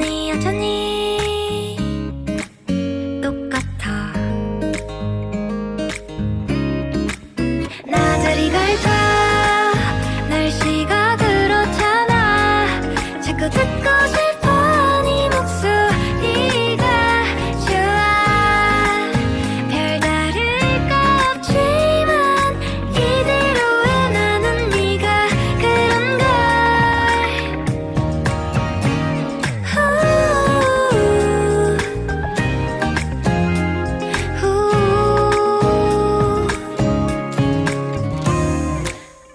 여전히 여전히 똑같아. 나들이 갈까 날씨가 그렇잖아. 자꾸 듣고 싶어 네 목소리가 좋아. 별다를 거 없지만 이대로의 나는 네가 그런걸.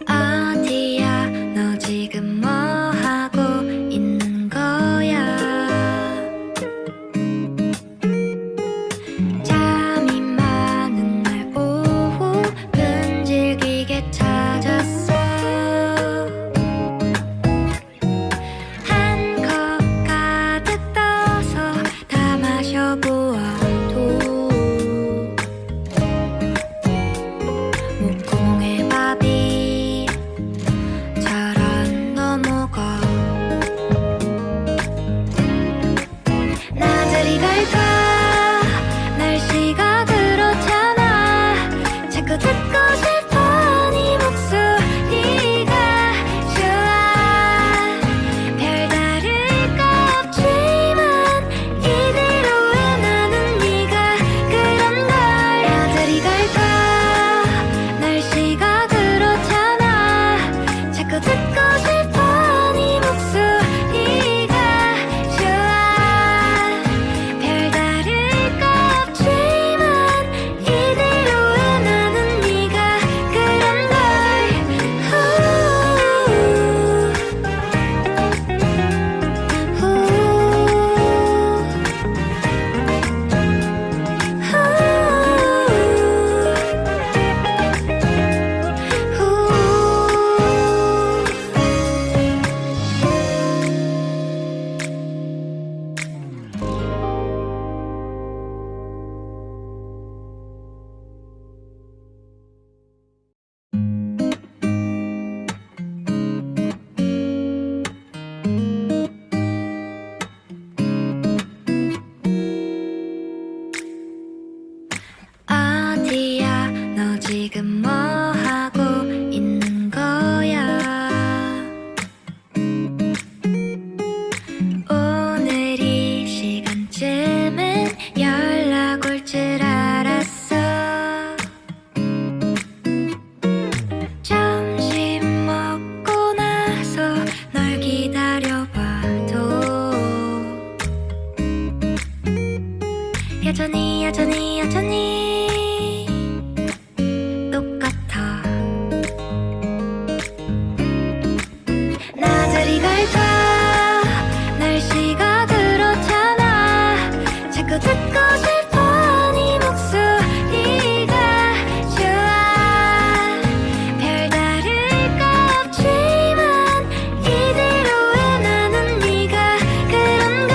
어디야 너 지금 뭐 하고 있는 거야? 잠이 많은 날 오후 끈질기게 찾았어. 한 컵 가득 떠서 다 마셔보아도 목구멍에 밥이 잘 안 넘어가. 나들이 갈까 날씨가 그렇잖아. 자꾸 듣고 싶어 네 목소리가 좋아. 별다를 거 없지만 이대로의 나는 네가 그런걸. 나들이 갈까 날씨가 그렇잖아. 자꾸 듣고 싶어 네 목소리가 좋아. 별다를 거 없지만 이대로의 나는 네가 그런걸. 어디야 너 지금 뭐 하고 있는 거야? 오늘 이 시간쯤엔 연락 올 줄 알았어. 점심 먹고 나서 널 기다려봐도 여전히 여전히 여전히 똑같아. 나들이 갈까 날씨가 그렇잖아. 자꾸 듣고 싶어 네 목소리가 좋아. 별다를 거 없지만 이대로의 나는 네가 그런걸.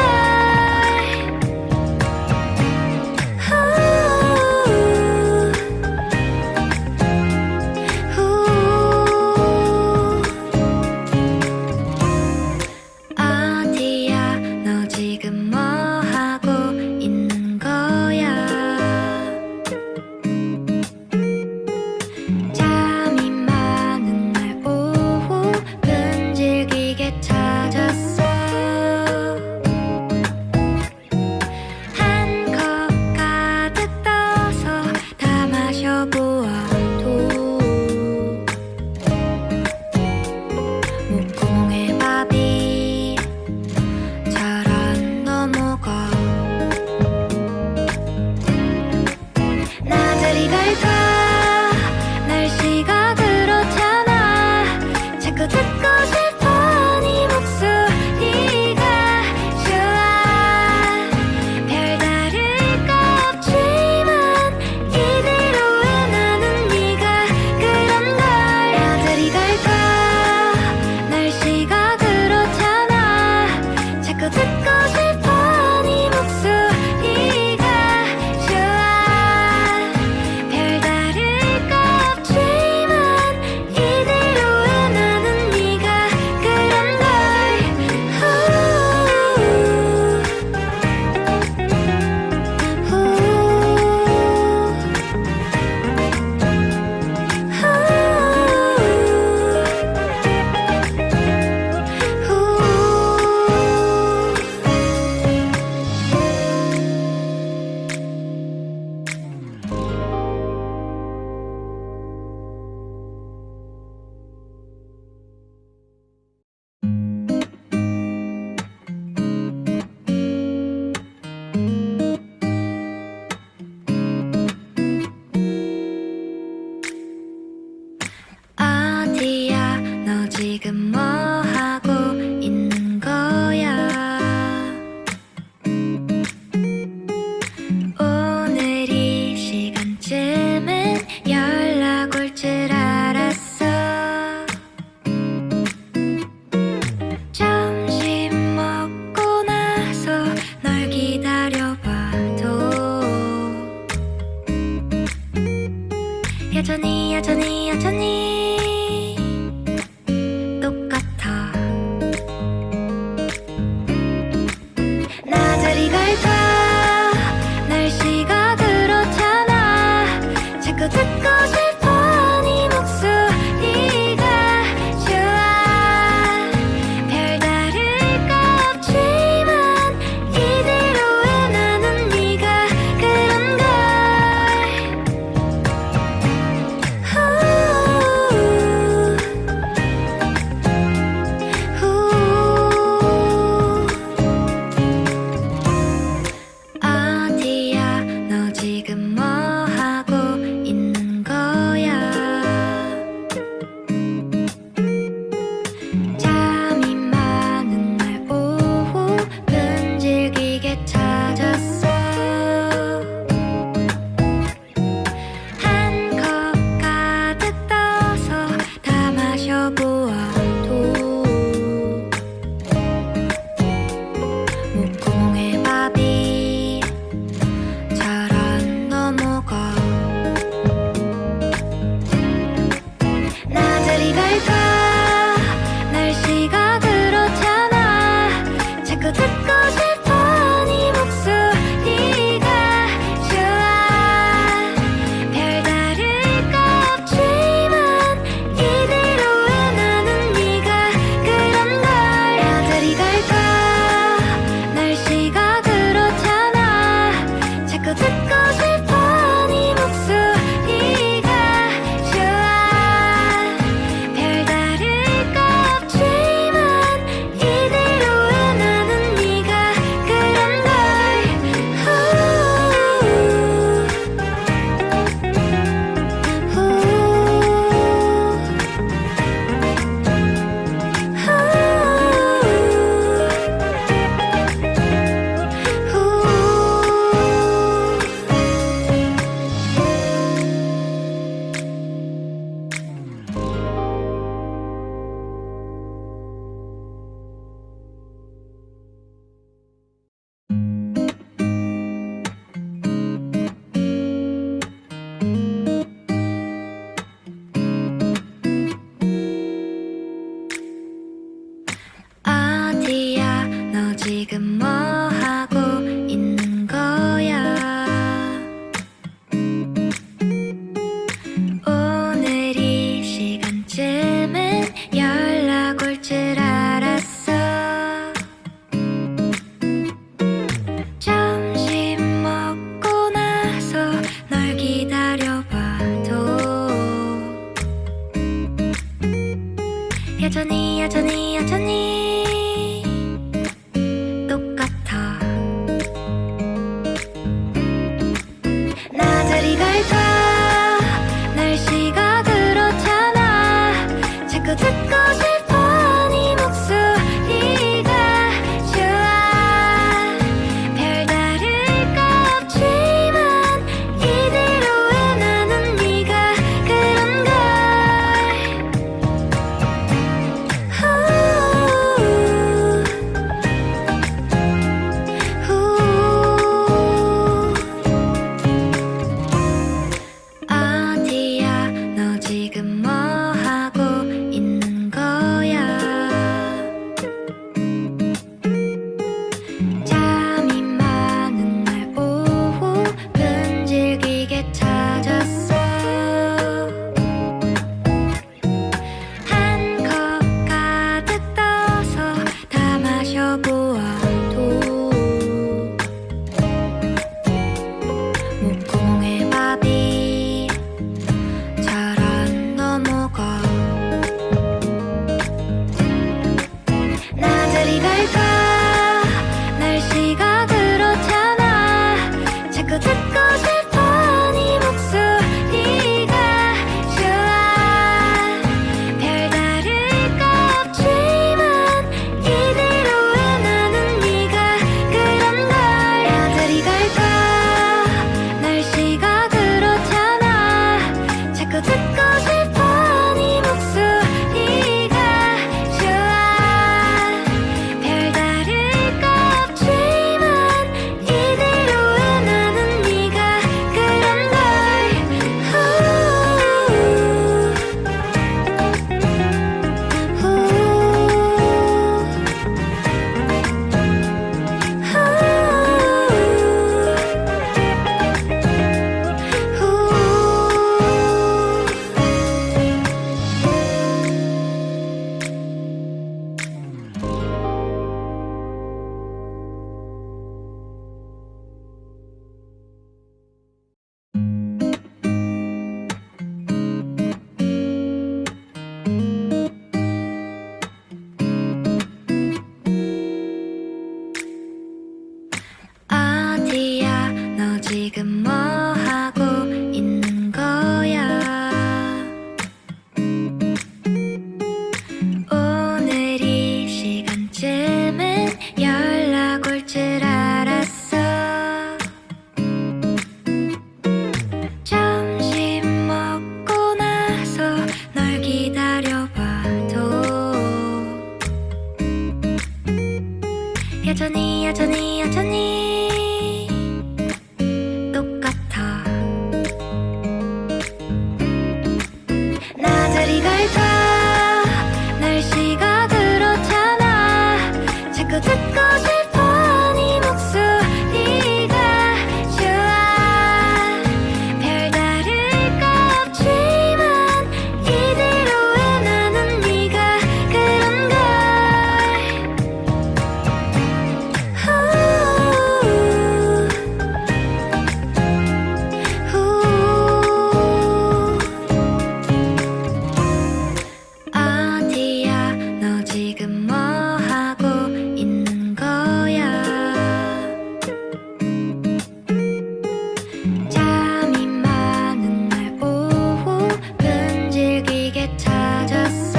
자꾸 듣고 싶어 네 목소리가 좋아 별다를 거 없지만 이대로의 나는 네가 그런걸 어디야 너 지금 뭐 하고 있는 거야 잠이 많은 날 오후 끈질기게 찾았어 한 컵 가득 떠서 다 마셔보아도 목구멍에 밥이 잘 안 넘어가 나들이 갈까 날씨가 그렇잖아 자꾸 듣고 싶어 네 목소리가 좋아 별다를 거 없지만 이대로의 나는 네가 그런걸 나들이 갈까 날씨가 그렇잖아 자꾸 듣고 싶어 네 목소리가 좋아 별다를 거 없지만 이대로의 나는 네가 그런걸 어디야 너 지금 뭐 하고 있는 거야 오늘 이 시간쯤엔 연락 올 줄 알았어 점심 먹고 나서 널 기다려봐도 여전히 똑같아 지금 뭐 하고 있는 거야? 오늘 이 시간쯤엔 연락 올 줄 알았어. 점심 먹고 나서 널 기다려봐도 여전히 똑같아. 나들이 갈까? 날씨가 그렇잖아. 자꾸 듣고 싶어 네 목소리가 좋아. 별다를 거 없지만 이대로의 나는 네가 그런걸. 어디야 너 지금 뭐 하고 있는 거야? 잠이 많은 날 오후 끈질기게 찾았어.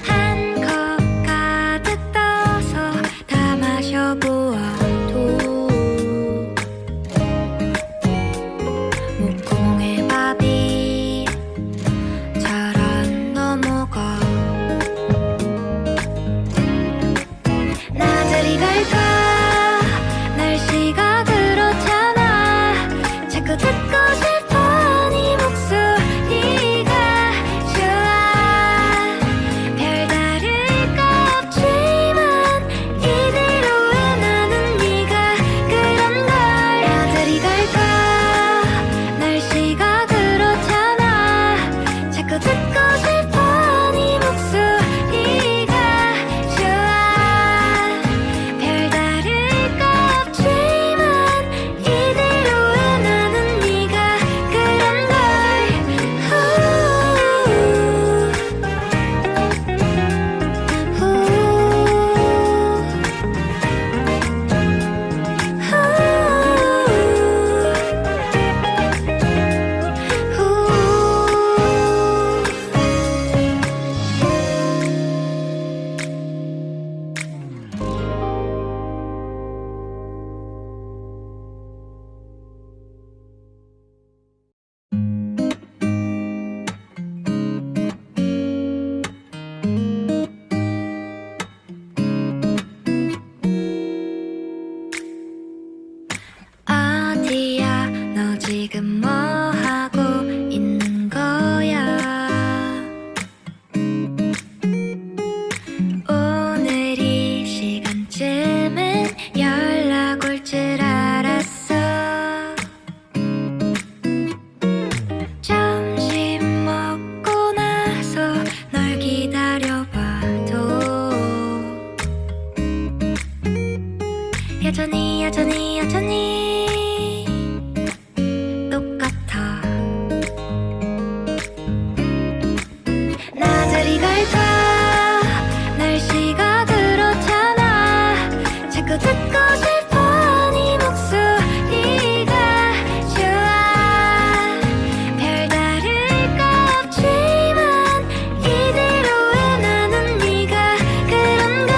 한 컵 가득 떠서 다 마셔보아도 목구멍에 밥이 잘 안 넘어가. 나들이 갈까? 날씨가 그렇잖아. 자꾸 듣고 싶어 네 목소리가 좋아. 별다를 거 없지만 이대로의 나는 네가 그런걸. 나들이 갈까? 날씨가 그렇잖아. 자꾸 듣고 싶어 네 목소리가 좋아. 별다를 거 없지만 이대로의 나는 네가 그런걸. 어디야 너 지금 뭐 하고 있는 거야? 오늘 이 시간쯤엔 연락 올 줄 알았어. 점심 먹고 나서 널 기다려봐도 여전히 똑같아. 나들이 갈까? 날씨가 그렇잖아. 자꾸 듣고 싶어 네 목소리가 좋아. 별다를 거 없지만 이대로의 나는 네가 그런걸.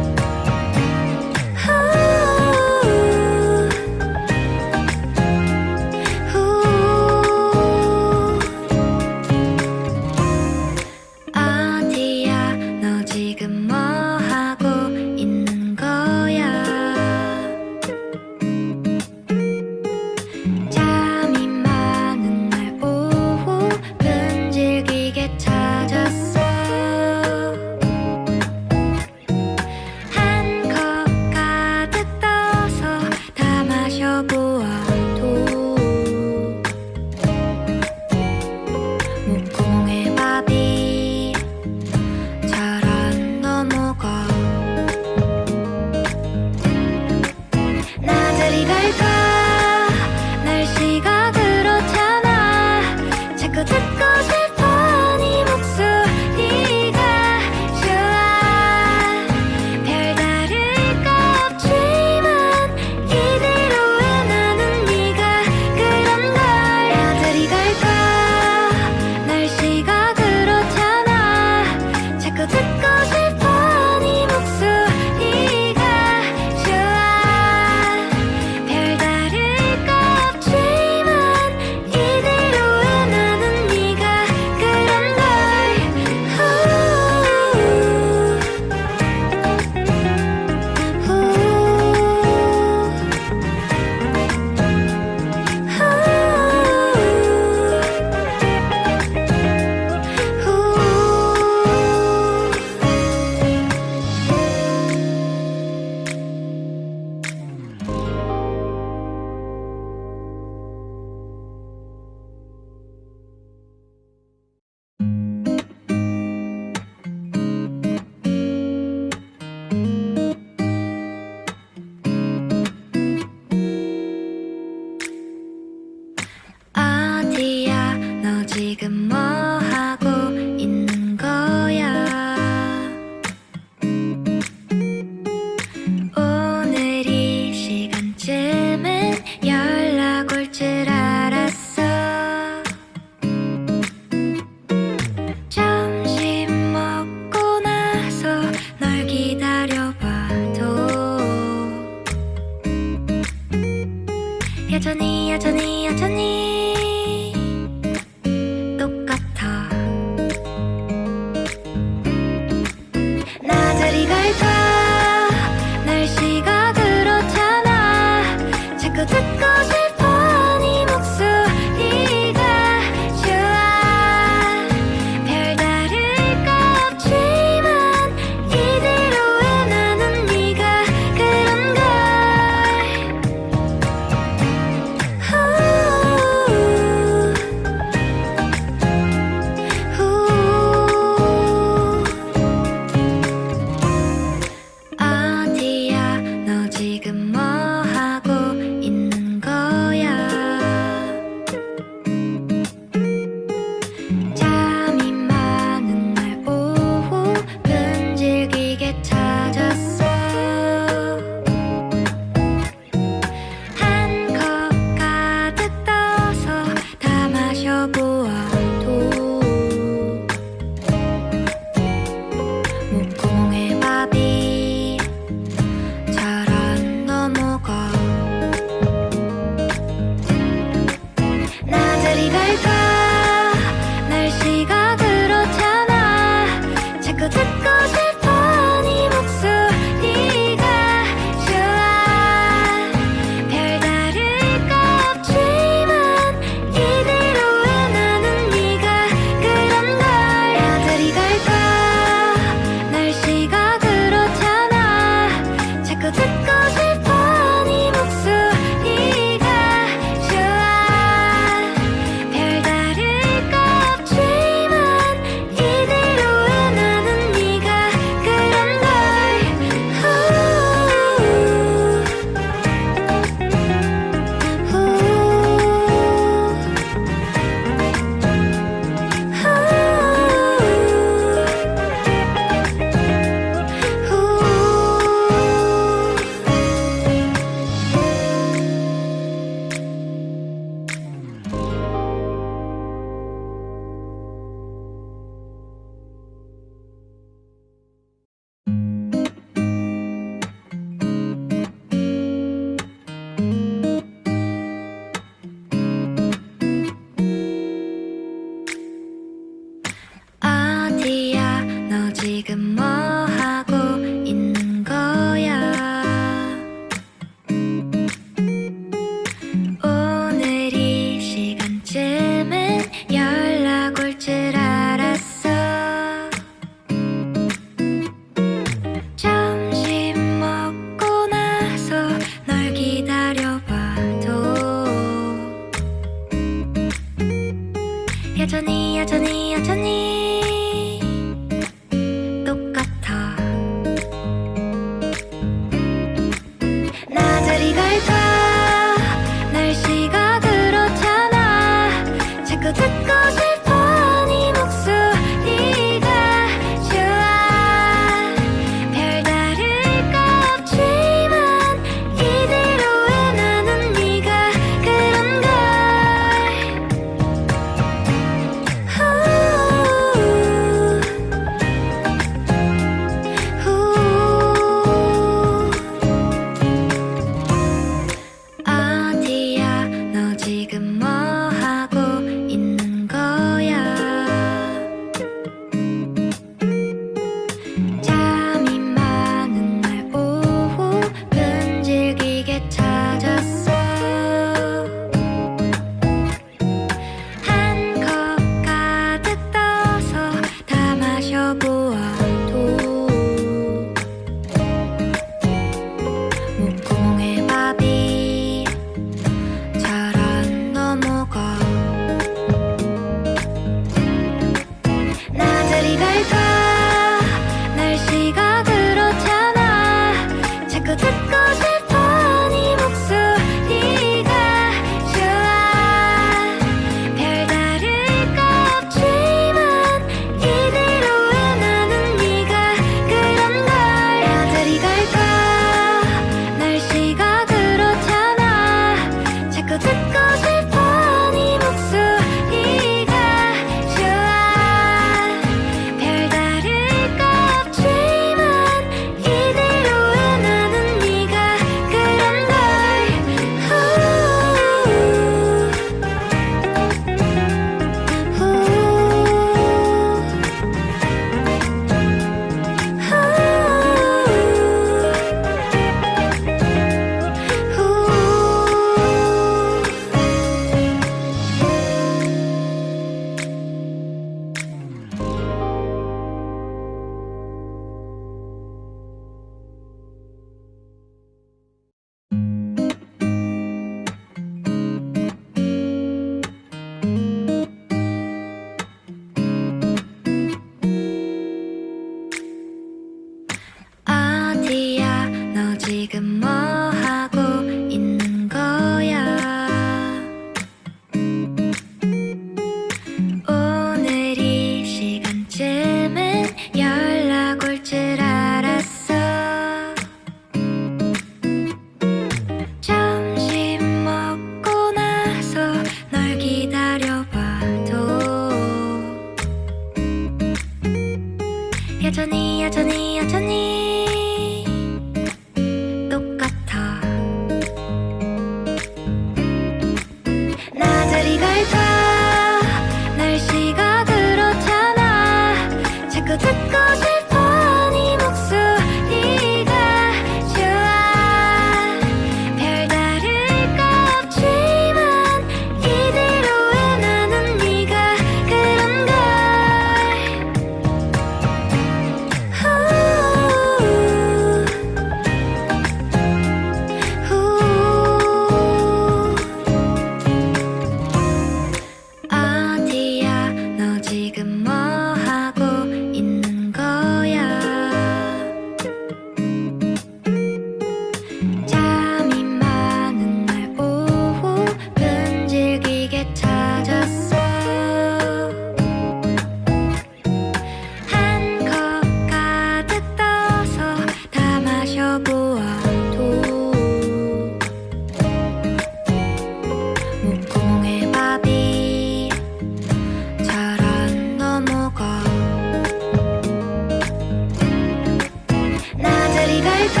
나들이 갈까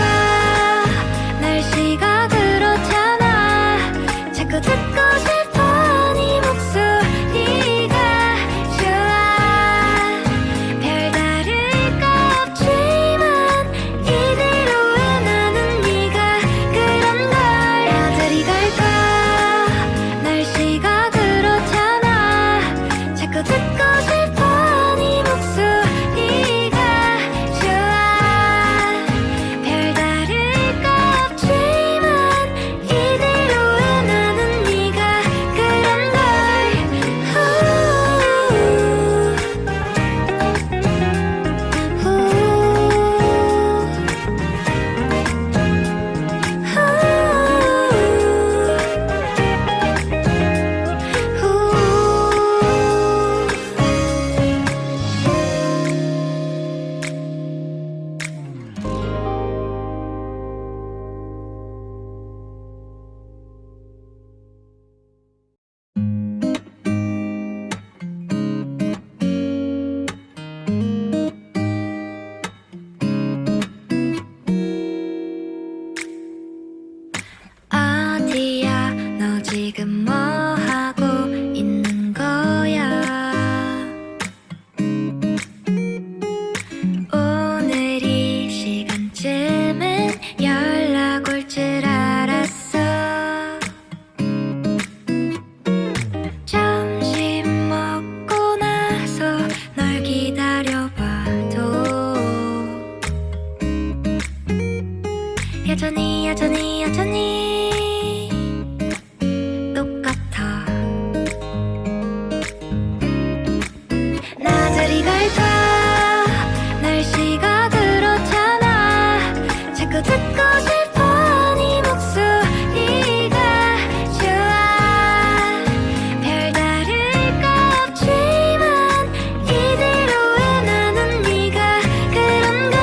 날씨가 그렇잖아 자꾸 듣고 싶어 네 목소리가 좋아 별다를 거 없지만 이대로의 나는 네가 그런걸 나들이 갈까 날씨가 그렇잖아 자꾸 듣고 싶어 네 목소리가 좋아 별다를 거 없지만 이대로의 나는 네가 그런걸 어디야 너 지금 뭐 하고 있는 거야 오늘 이 시간쯤엔 연락 올 줄 알았어 점심 먹고 나서 널 기다려봐도 여전히 똑같아 나들이 갈까 날씨가 그렇잖아 자꾸 듣고 싶어 네 목소리가 좋아 별다를 거 없지만 이대로의 나는 네가 그런걸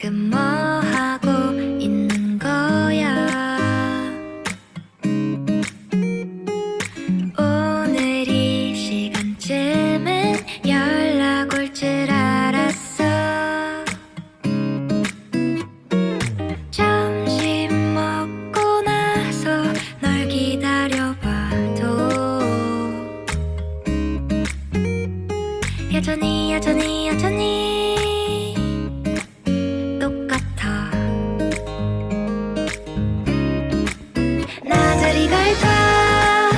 지금 뭐 하고 있는 거야? 오늘 이 시간쯤엔 연락 올 줄 알았어. 점심 먹고 나서 널 기다려봐도 여전히 똑같아. 나들이 갈까?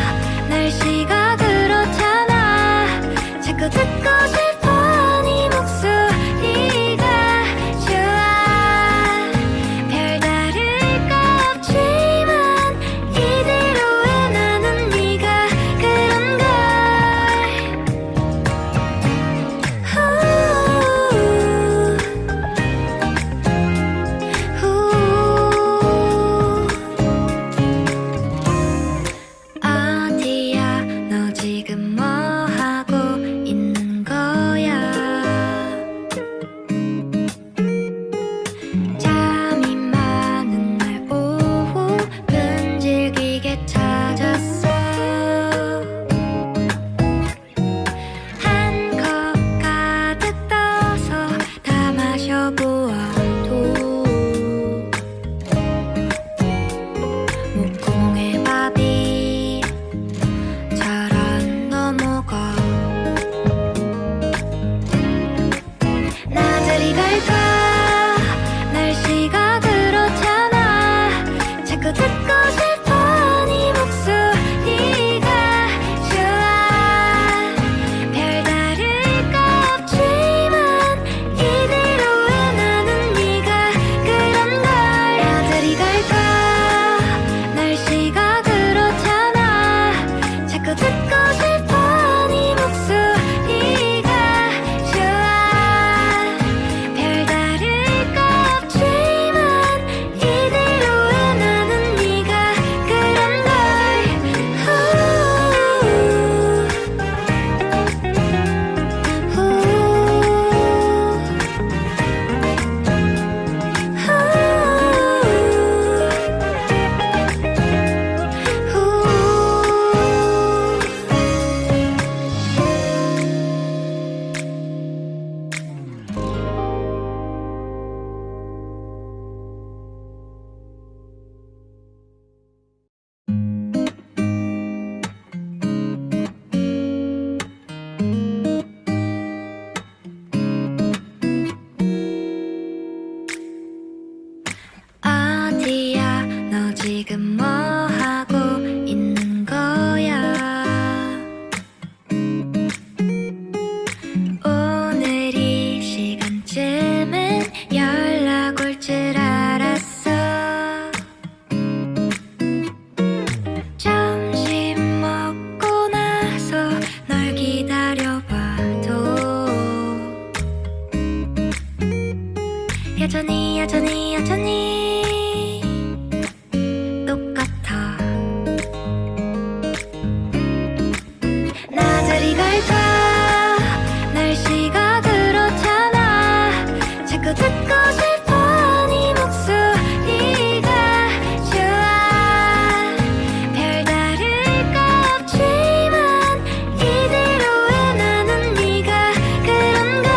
날씨가 그렇잖아. 자꾸 듣고 싶어 네 목소리가 좋아. 별다를 거 없지만 이대로의 나는 네가 그런걸. 어디야 너 지금 뭐 하고 있는 거야? 잠이 많은 날 오후 끈질기게 찾았어. 한 컵 가득 떠서 다 마셔보아도 목구멍에 밥이 잘 안 넘어가. 나들이 갈까? 날씨가 그렇잖아. 자꾸 듣고 싶어 네 목소리가 좋아. 별다를 거 없지만 이대로의 나는 네가 그런걸. 나들이 갈까? 날씨가 그렇잖아. 자꾸 듣고 싶어 네 목소리가 좋아. 별다를 거 없지만 이대로의 나는 네가 그런걸. 어디야 너 지금 뭐 하고 있는 거야? 오늘 이 시간쯤엔 연락 올 줄 알았어. 점심 먹고 나서 널 기다려봐도 여전히 똑같아. 나들이 갈까? 날씨가 그렇잖아. 자꾸 듣고 싶어 네 목소리가 좋아. 별다를 거 없지만 이대로의 나는 네가 그런걸.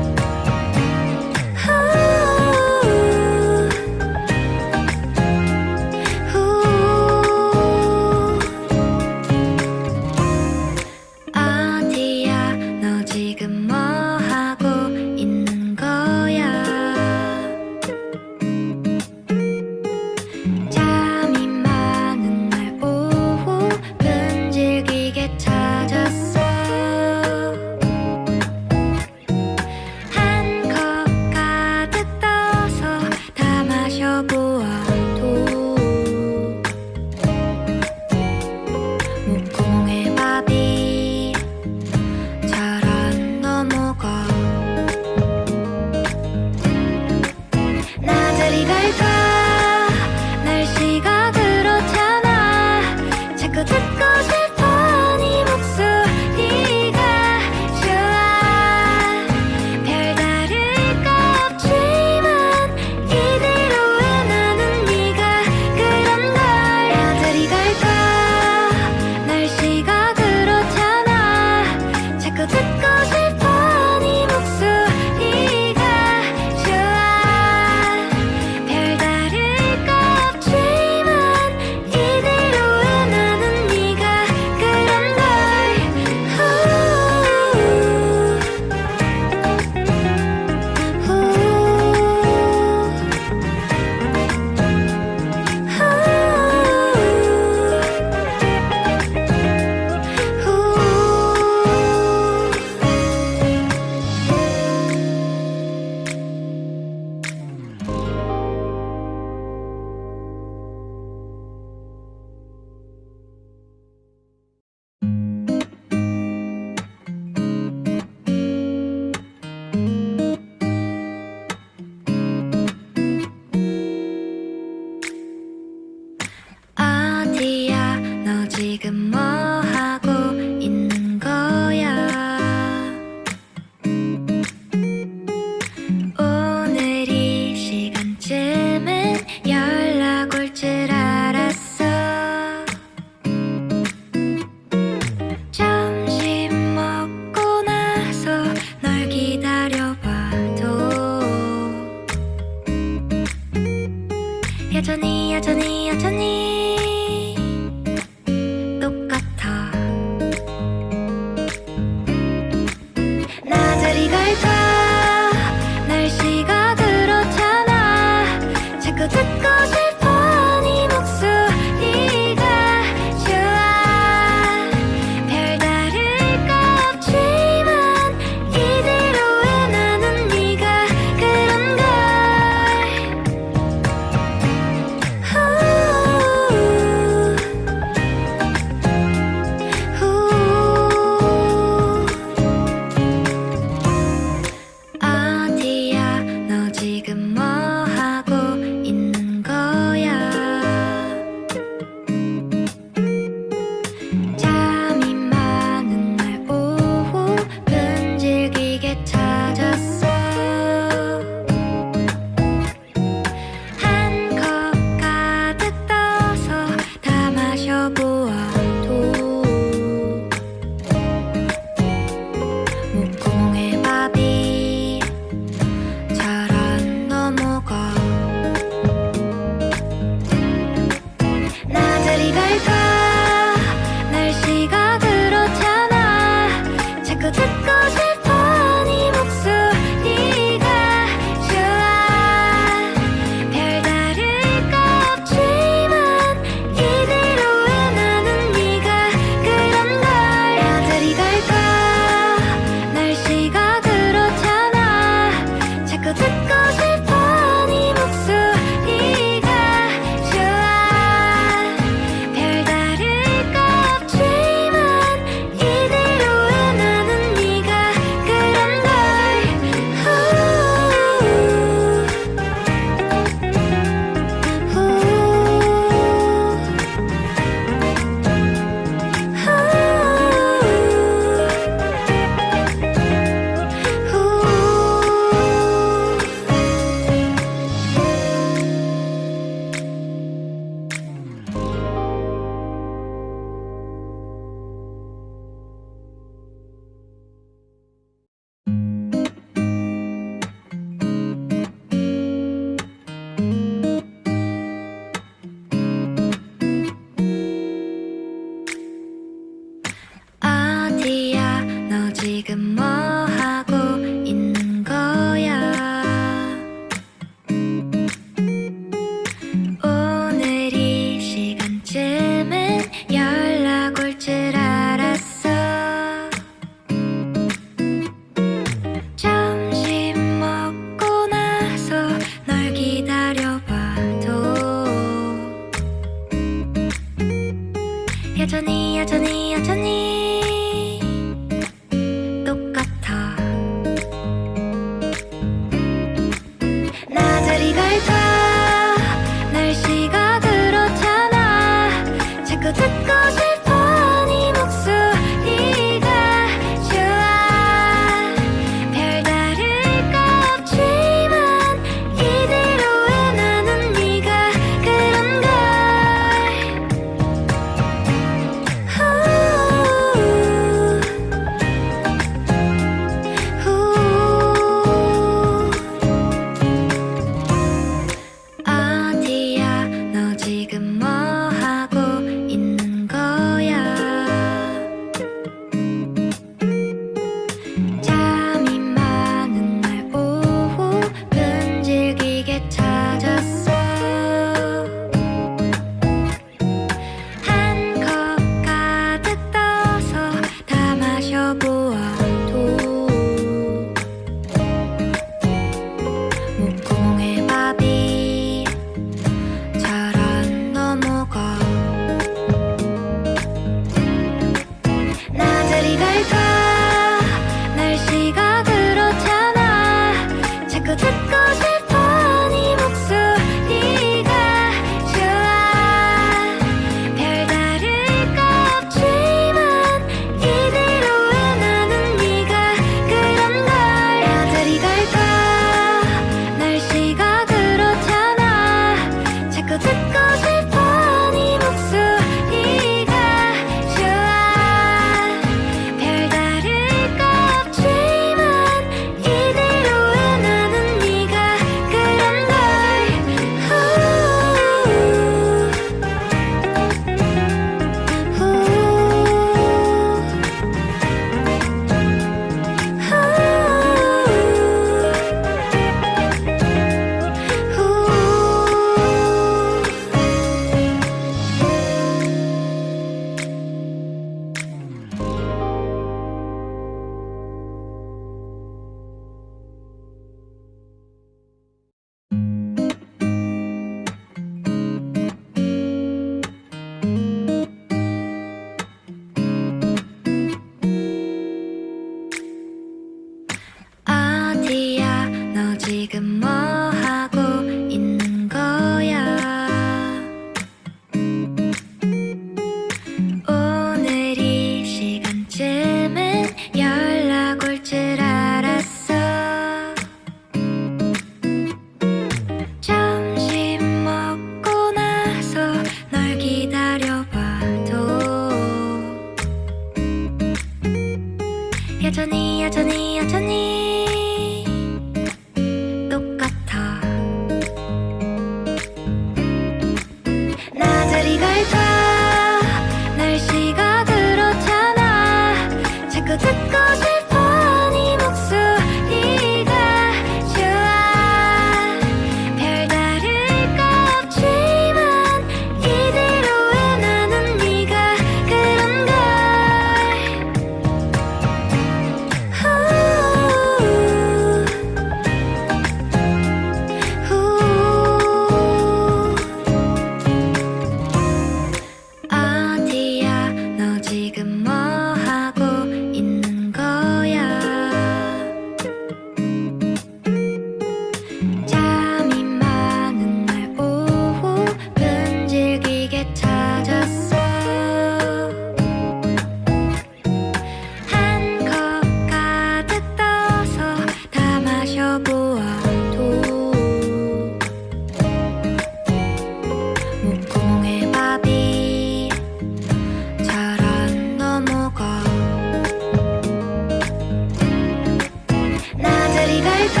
갈까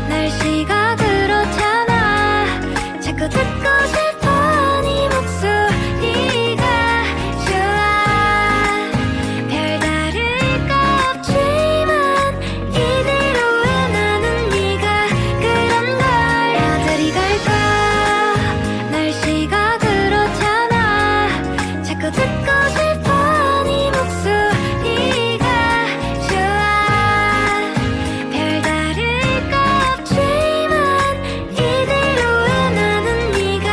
날씨가 그렇잖아 자꾸 듣고 싶어 네 목소리가 좋아 별다를 거 없지만 이대로의 나는 네가 그런걸 나들이 갈까 날씨가 그렇잖아 자꾸 듣고 싶어 네 목소리가 좋아 별다를 거 없지만 이대로의 나는 네가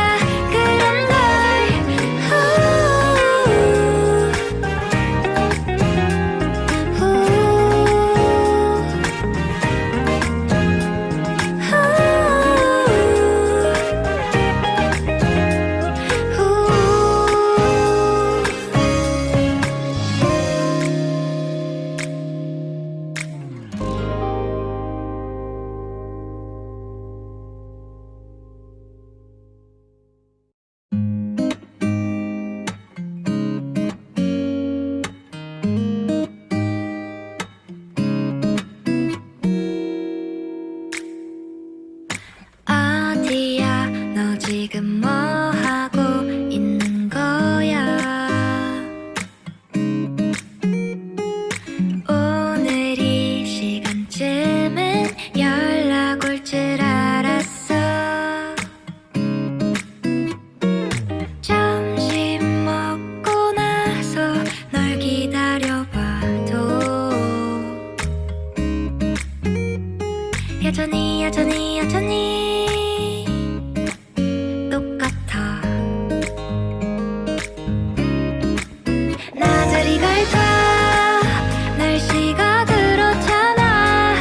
그런걸 어디야 너 지금 뭐 하고 있는 거야 오늘 이 시간쯤엔 연락 올 줄 알았어 점심 먹고 나서 널 기다려봐도 여전히 똑같아 나들이 갈까 날씨가 그렇잖아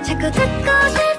자꾸 듣고 싶어